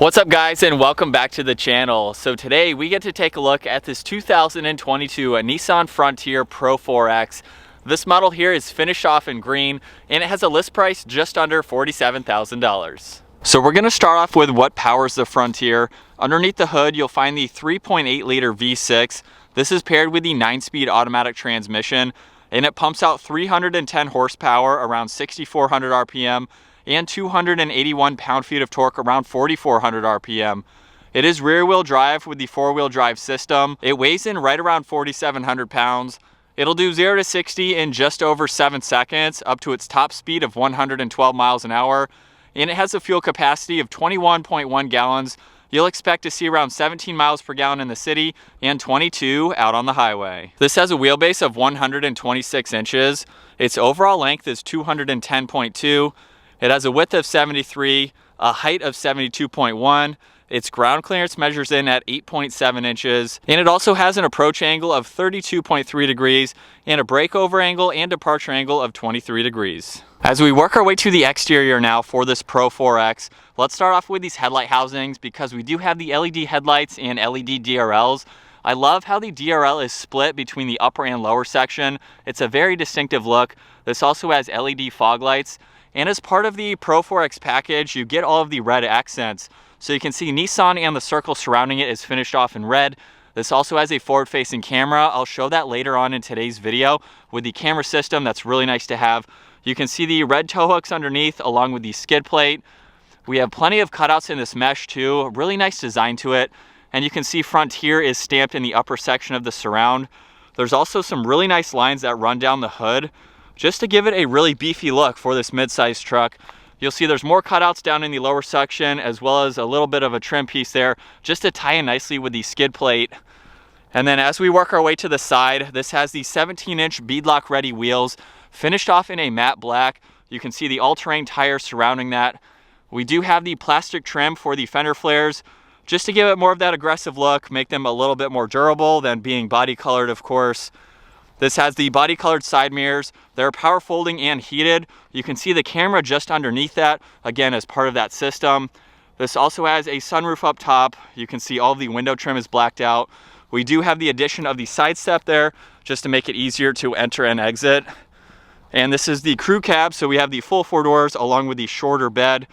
What's up guys, and welcome back to the channel. So today we get to take a look at this 2022 Nissan Frontier Pro-4X. This model here is finished off in green and it has a list price just under $47,000. So we're going to start off with what powers the Frontier. Underneath the hood you'll find the 3.8 liter V6. This is paired with the 9-speed automatic transmission and it pumps out 310 horsepower around 6,400 RPM and 281 pound-feet of torque around 4,400 RPM. It is rear-wheel drive with the 4-wheel drive system. It weighs in right around 4,700 pounds. It'll do 0 to 60 in just over 7 seconds, up to its top speed of 112 miles an hour. And it has a fuel capacity of 21.1 gallons. You'll expect to see around 17 miles per gallon in the city and 22 out on the highway. This has a wheelbase of 126 inches. Its overall length is 210.2. It has a width of 73, a height of 72.1. Its ground clearance measures in at 8.7 inches. And it also has an approach angle of 32.3 degrees and a breakover angle and departure angle of 23 degrees. As we work our way to the exterior now for this Pro-4X, let's start off with these headlight housings because we do have the LED headlights and LED DRLs. I love how the DRL is split between the upper and lower section. It's a very distinctive look. This also has LED fog lights. And as part of the Pro-4X package, you get all of the red accents. So you can see Nissan and the circle surrounding it is finished off in red. This also has a forward-facing camera. I'll show that later on in today's video with the camera system. That's really nice to have. You can see the red tow hooks underneath along with the skid plate. We have plenty of cutouts in this mesh too. Really nice design to it. And you can see Frontier is stamped in the upper section of the surround. There's also some really nice lines that run down the hood, just to give it a really beefy look for this midsize truck. You'll see there's more cutouts down in the lower section as well as a little bit of a trim piece there just to tie in nicely with the skid plate. And then as we work our way to the side, this has the 17-inch beadlock ready wheels finished off in a matte black. You can see the all-terrain tires surrounding that. We do have the plastic trim for the fender flares just to give it more of that aggressive look, make them a little bit more durable than being body colored, of course. This has the body colored side mirrors. They're power folding and heated. You can see the camera just underneath that, again, as part of that system. This also has a sunroof up top. You can see all of the window trim is blacked out. We do have the addition of the side step there just to make it easier to enter and exit. And this is the crew cab, so we have the full 4 doors along with the shorter bed.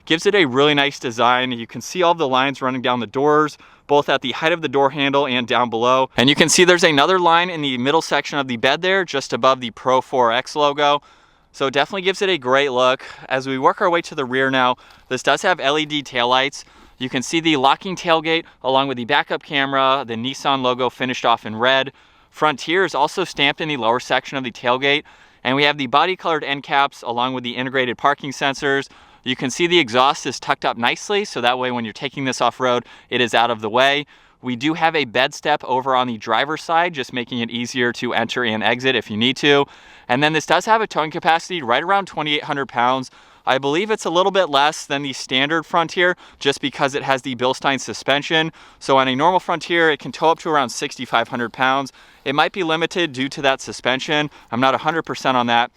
Gives it a really nice design. You can see all the lines running down the doors, both at the height of the door handle and down below. And you can see there's another line in the middle section of the bed there, just above the Pro-4X logo. So it definitely gives it a great look. As we work our way to the rear now, this does have LED taillights. You can see the locking tailgate along with the backup camera, the Nissan logo finished off in red. Frontier is also stamped in the lower section of the tailgate. And we have the body colored end caps along with the integrated parking sensors. You can see the exhaust is tucked up nicely, so that way when you're taking this off-road, it is out of the way. We do have a bed step over on the driver's side, just making it easier to enter and exit if you need to. And then this does have a towing capacity right around 2,800 pounds. I believe it's a little bit less than the standard Frontier just because it has the Bilstein suspension. So on a normal Frontier, it can tow up to around 6,500 pounds. It might be limited due to that suspension. I'm not 100% on that.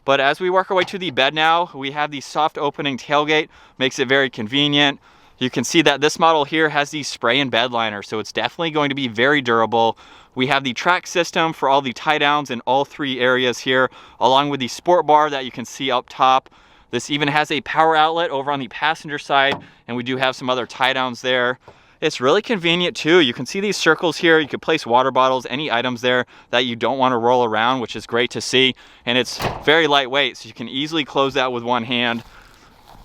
But as we work our way to the bed now, we have the soft opening tailgate, makes it very convenient. You can see that this model here has the spray and bed liner, so it's definitely going to be very durable. We have the track system for all the tie downs in all 3 areas here, along with the sport bar that you can see up top. This even has a power outlet over on the passenger side, and we do have some other tie downs there. It's really convenient too. You can see these circles here. You could place water bottles, any items there that you don't want to roll around, which is great to see. And it's very lightweight, so you can easily close that with one hand.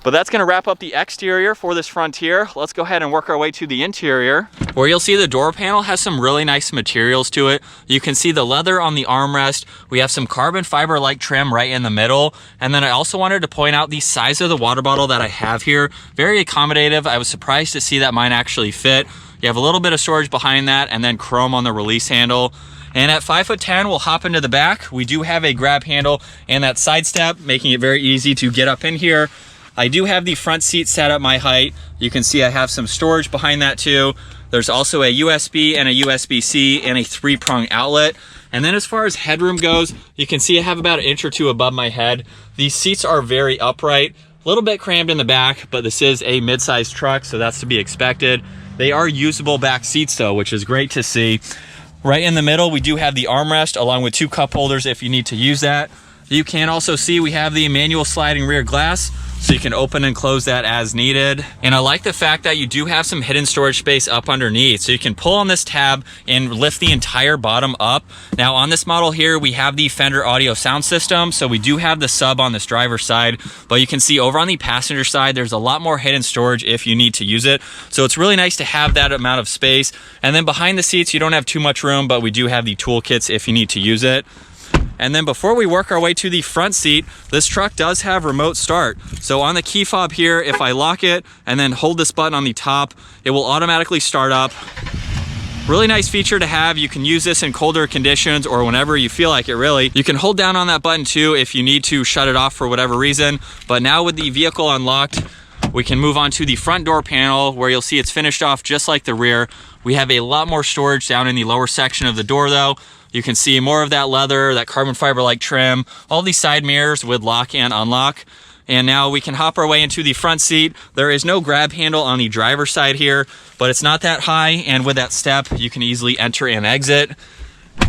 But that's going to wrap up the exterior for this Frontier. Let's go ahead and work our way to the interior, where you'll see the door panel has some really nice materials to it. You can see the leather on the armrest. We have some carbon fiber like trim right in the middle. And then I also wanted to point out the size of the water bottle that I have here. Very accommodative. I was surprised to see that mine actually fit. You have a little bit of storage behind that and then chrome on the release handle. And at 5'10", we'll hop into the back. We do have a grab handle and that side step, making it very easy to get up in here. I do have the front seat set at my height. You can see I have some storage behind that too. There's also a USB and a USB-C and a 3-prong outlet. And then as far as headroom goes, you can see I have about 1 or 2 inches above my head. These seats are very upright. little bit crammed in the back, but this is a mid-sized truck, so that's to be expected. They are usable back seats though, which is great to see. Right in the middle, we do have the armrest along with 2 cup holders if you need to use that. You can also see we have the manual sliding rear glass, so you can open and close that as needed. And I like the fact that you do have some hidden storage space up underneath, so you can pull on this tab and lift the entire bottom up. Now on this model here, we have the Fender audio sound system, so we do have the sub on this driver's side, but you can see over on the passenger side, there's a lot more hidden storage if you need to use it. So it's really nice to have that amount of space. And then behind the seats, you don't have too much room, but we do have the toolkits if you need to use it. And then before we work our way to the front seat, this truck does have remote start. So on the key fob here, if I lock it and then hold this button on the top, it will automatically start up. Really nice feature to have. You can use this in colder conditions or whenever you feel like it really. You can hold down on that button too if you need to shut it off for whatever reason. But now with the vehicle unlocked, we can move on to the front door panel where you'll see it's finished off just like the rear. We have a lot more storage down in the lower section of the door though. You can see more of that leather, that carbon fiber-like trim, all these side mirrors with lock and unlock. And now we can hop our way into the front seat. There is no grab handle on the driver's side here, but it's not that high. And with that step, you can easily enter and exit.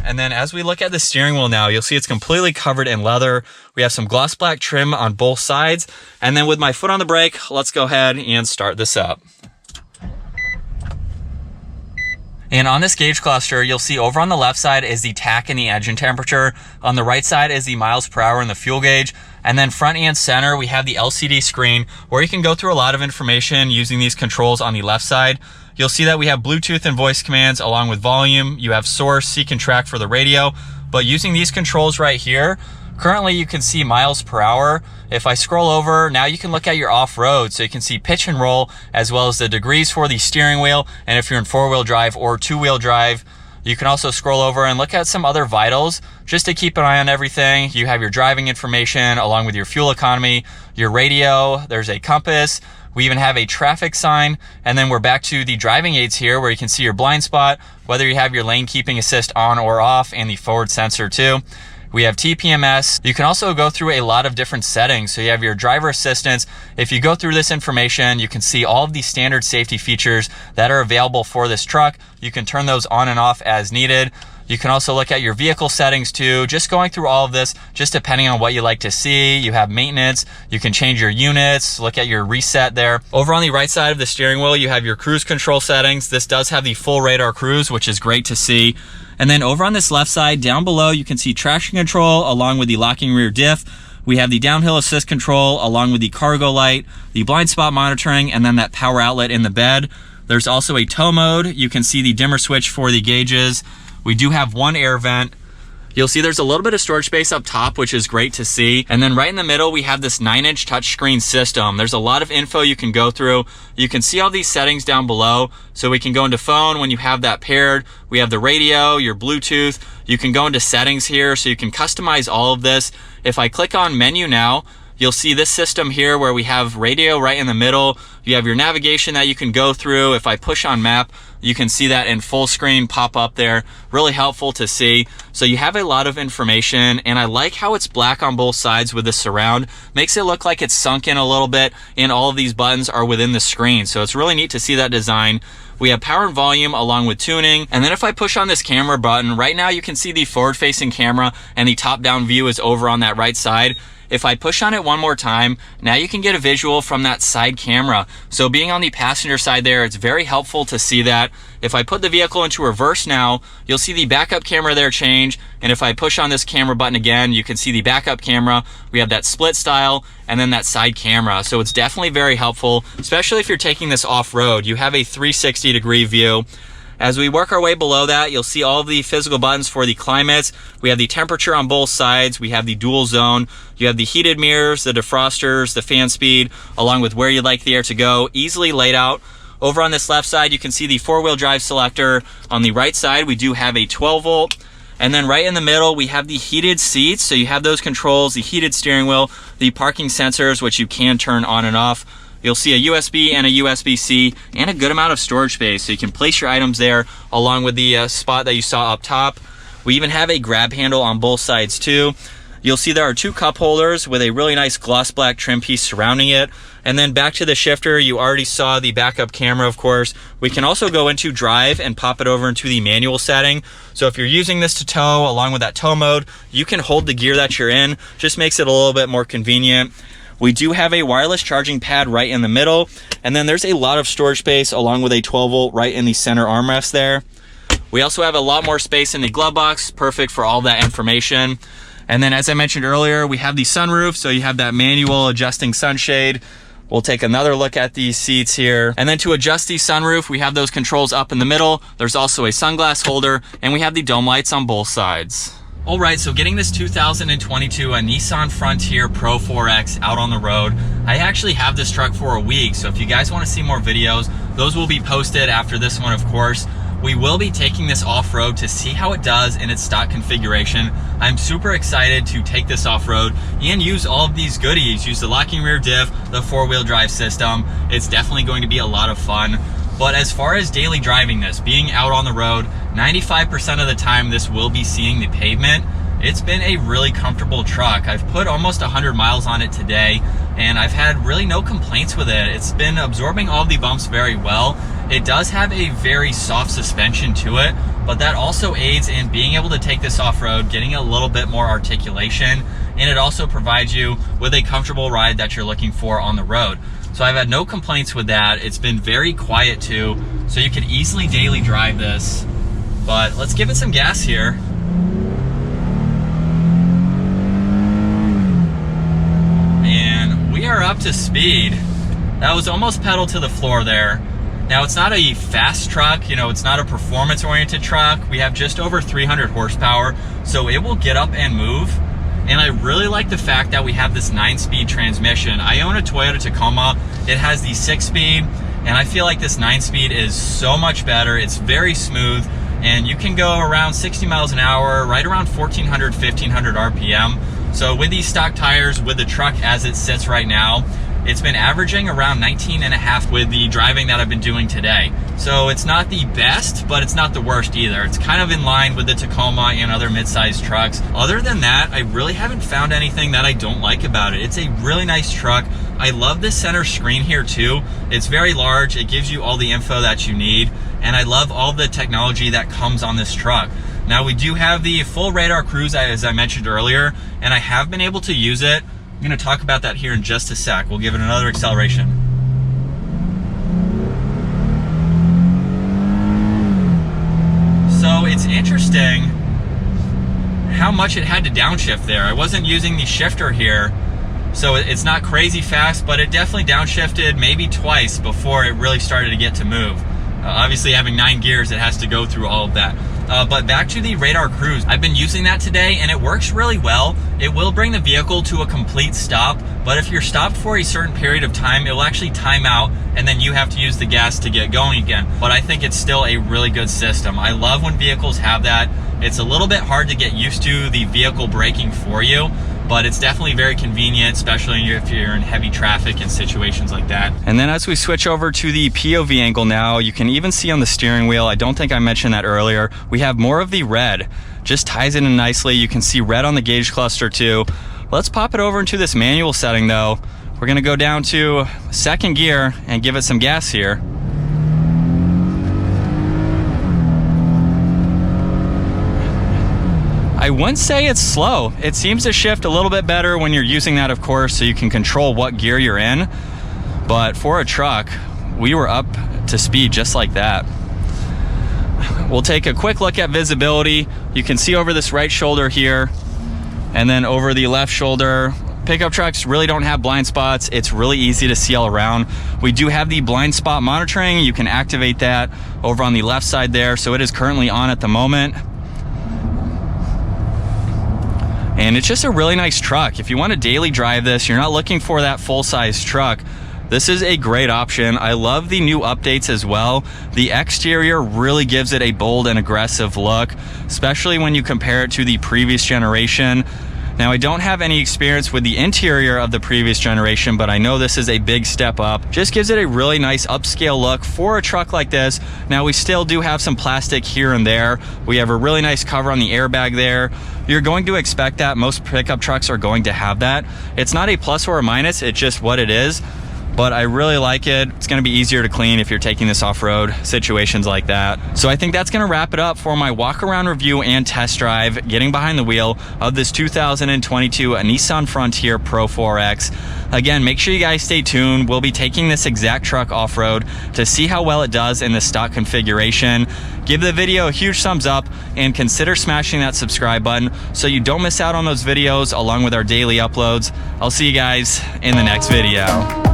And then as we look at the steering wheel now, you'll see it's completely covered in leather. We have some gloss black trim on both sides. And then with my foot on the brake, let's go ahead and start this up. And on this gauge cluster, you'll see over on the left side is the tach and the engine temperature. On the right side is the miles per hour and the fuel gauge. And then front and center, we have the LCD screen where you can go through a lot of information using these controls on the left side. You'll see that we have Bluetooth and voice commands along with volume. You have source, seek and track for the radio. But using these controls right here, currently you can see miles per hour. If I scroll over, now you can look at your off-road, so you can see pitch and roll as well as the degrees for the steering wheel. And if you're in 4-wheel drive or 2-wheel drive, you can also scroll over and look at some other vitals just to keep an eye on everything. You have your driving information along with your fuel economy, your radio, there's a compass. We even have a traffic sign, and then we're back to the driving aids here where you can see your blind spot, whether you have your lane keeping assist on or off, and the forward sensor too. We have TPMS. You can also go through a lot of different settings. So you have your driver assistance. If you go through this information, you can see all of the standard safety features that are available for this truck. You can turn those on and off as needed. You can also look at your vehicle settings too, just going through all of this, just depending on what you like to see. You have maintenance, you can change your units, look at your reset there. Over on the right side of the steering wheel, you have your cruise control settings. This does have the full radar cruise, which is great to see. And then over on this left side, down below, you can see traction control along with the locking rear diff. We have the downhill assist control along with the cargo light, the blind spot monitoring, and then that power outlet in the bed. There's also a tow mode. You can see the dimmer switch for the gauges. We do have one air vent. You'll see there's a little bit of storage space up top, which is great to see. And then right in the middle, we have this 9-inch touchscreen system. There's a lot of info you can go through. You can see all these settings down below. So we can go into phone when you have that paired. We have the radio, your Bluetooth. You can go into settings here, so you can customize all of this. If I click on menu now, you'll see this system here where we have radio right in the middle. You have your navigation that you can go through. If I push on map, you can see that in full screen pop up there. Really helpful to see. So you have a lot of information, and I like how it's black on both sides with the surround. Makes it look like it's sunk in a little bit, and all of these buttons are within the screen. So it's really neat to see that design. We have power and volume along with tuning. And then if I push on this camera button, right now you can see the forward-facing camera, and the top-down view is over on that right side. If I push on it one more time, now you can get a visual from that side camera. So being on the passenger side there, it's very helpful to see that. If I put the vehicle into reverse now, you'll see the backup camera there change. And if I push on this camera button again, you can see the backup camera. We have that split style and then that side camera. So it's definitely very helpful, especially if you're taking this off-road. You have a 360-degree view. As we work our way below that, you'll see all of the physical buttons for the climates. We have the temperature on both sides. We have the dual zone. You have the heated mirrors, the defrosters, the fan speed, along with where you'd like the air to go, easily laid out. Over on this left side, you can see the 4-wheel drive selector. On the right side, we do have a 12-volt. And then right in the middle, we have the heated seats. So you have those controls, the heated steering wheel, the parking sensors, which you can turn on and off. You'll see a USB and a USB-C and a good amount of storage space, so you can place your items there along with the spot that you saw up top. We even have a grab handle on both sides too. You'll see there are 2 cup holders with a really nice gloss black trim piece surrounding it. And then back to the shifter, you already saw the backup camera, of course. We can also go into drive and pop it over into the manual setting. So if you're using this to tow along with that tow mode, you can hold the gear that you're in. Just makes it a little bit more convenient. We do have a wireless charging pad right in the middle. And then there's a lot of storage space along with a 12 volt right in the center armrest there. We also have a lot more space in the glove box, perfect for all that information. And then as I mentioned earlier, we have the sunroof, so you have that manual adjusting sunshade. We'll take another look at these seats here. And then to adjust the sunroof, we have those controls up in the middle. There's also a sunglass holder, and we have the dome lights on both sides. All right, so getting this 2022 Nissan Frontier Pro-4X out on the road. I actually have this truck for a week, so if you guys want to see more videos, those will be posted after this one, of course. We will be taking this off-road to see how it does in its stock configuration. I'm super excited to take this off-road and use all of these goodies. Use the locking rear diff, the 4-wheel drive system. It's definitely going to be a lot of fun. But as far as daily driving this, being out on the road, 95% of the time this will be seeing the pavement. It's been a really comfortable truck. I've put almost 100 miles on it today, and I've had really no complaints with it. It's been absorbing all the bumps very well. It does have a very soft suspension to it, but that also aids in being able to take this off-road, getting a little bit more articulation, and it also provides you with a comfortable ride that you're looking for on the road. So I've had no complaints with that. It's been very quiet too, so you can easily daily drive this. But let's give it some gas here. And we are up to speed. That was almost pedal to the floor there. Now, it's not a fast truck, you know, it's not a performance-oriented truck. We have just over 300 horsepower, so it will get up and move. And I really like the fact that we have this 9-speed transmission. I own a Toyota Tacoma. It has the 6-speed, and I feel like this 9-speed is so much better. It's very smooth, and you can go around 60 miles an hour, right around 1,400, 1,500 RPM. So with these stock tires, with the truck as it sits right now, it's been averaging around 19.5 with the driving that I've been doing today. So it's not the best, but it's not the worst either. It's kind of in line with the Tacoma and other mid-sized trucks. Other than that, I really haven't found anything that I don't like about it. It's a really nice truck. I love this center screen here too. It's very large. It gives you all the info that you need. And I love all the technology that comes on this truck. Now, we do have the full radar cruise, as I mentioned earlier, and I have been able to use it. I'm going to talk about that here in just a sec. We'll give it another acceleration. So it's interesting how much it had to downshift there. I wasn't using the shifter here, so it's not crazy fast, but it definitely downshifted maybe twice before it really started to get to move. Obviously, having 9 gears, it has to go through all of that. But back to the radar cruise. I've been using that today, and it works really well. It will bring the vehicle to a complete stop, but if you're stopped for a certain period of time, it will actually time out, and then you have to use the gas to get going again. But I think it's still a really good system. I love when vehicles have that. It's a little bit hard to get used to the vehicle braking for you, but it's definitely very convenient, especially if you're in heavy traffic and situations like that. And then as we switch over to the POV angle now, you can even see on the steering wheel, I don't think I mentioned that earlier, we have more of the red. Just ties it in nicely. You can see red on the gauge cluster too. Let's pop it over into this manual setting though. We're gonna go down to 2nd gear and give it some gas here. I wouldn't say it's slow. It seems to shift a little bit better when you're using that, of course, so you can control what gear you're in. But for a truck, we were up to speed just like that. We'll take a quick look at visibility. You can see over this right shoulder here, and then over the left shoulder. Pickup trucks really don't have blind spots. It's really easy to see all around. We do have the blind spot monitoring. You can activate that over on the left side there. So it is currently on at the moment. And it's just a really nice truck. If you want to daily drive this, you're not looking for that full-size truck, this is a great option. I love the new updates as well. The exterior really gives it a bold and aggressive look, especially when you compare it to the previous generation. Now, I don't have any experience with the interior of the previous generation, but I know this is a big step up. Just gives it a really nice upscale look for a truck like this. Now, we still do have some plastic here and there. We have a really nice cover on the airbag there. You're going to expect that. Most pickup trucks are going to have that. It's not a plus or a minus, it's just what it is. But I really like it. It's gonna be easier to clean if you're taking this off-road, situations like that. So I think that's gonna wrap it up for my walk-around review and test drive, getting behind the wheel of this 2022 Nissan Frontier Pro-4X. Again, make sure you guys stay tuned. We'll be taking this exact truck off-road to see how well it does in the stock configuration. Give the video a huge thumbs up and consider smashing that subscribe button so you don't miss out on those videos along with our daily uploads. I'll see you guys in the next video.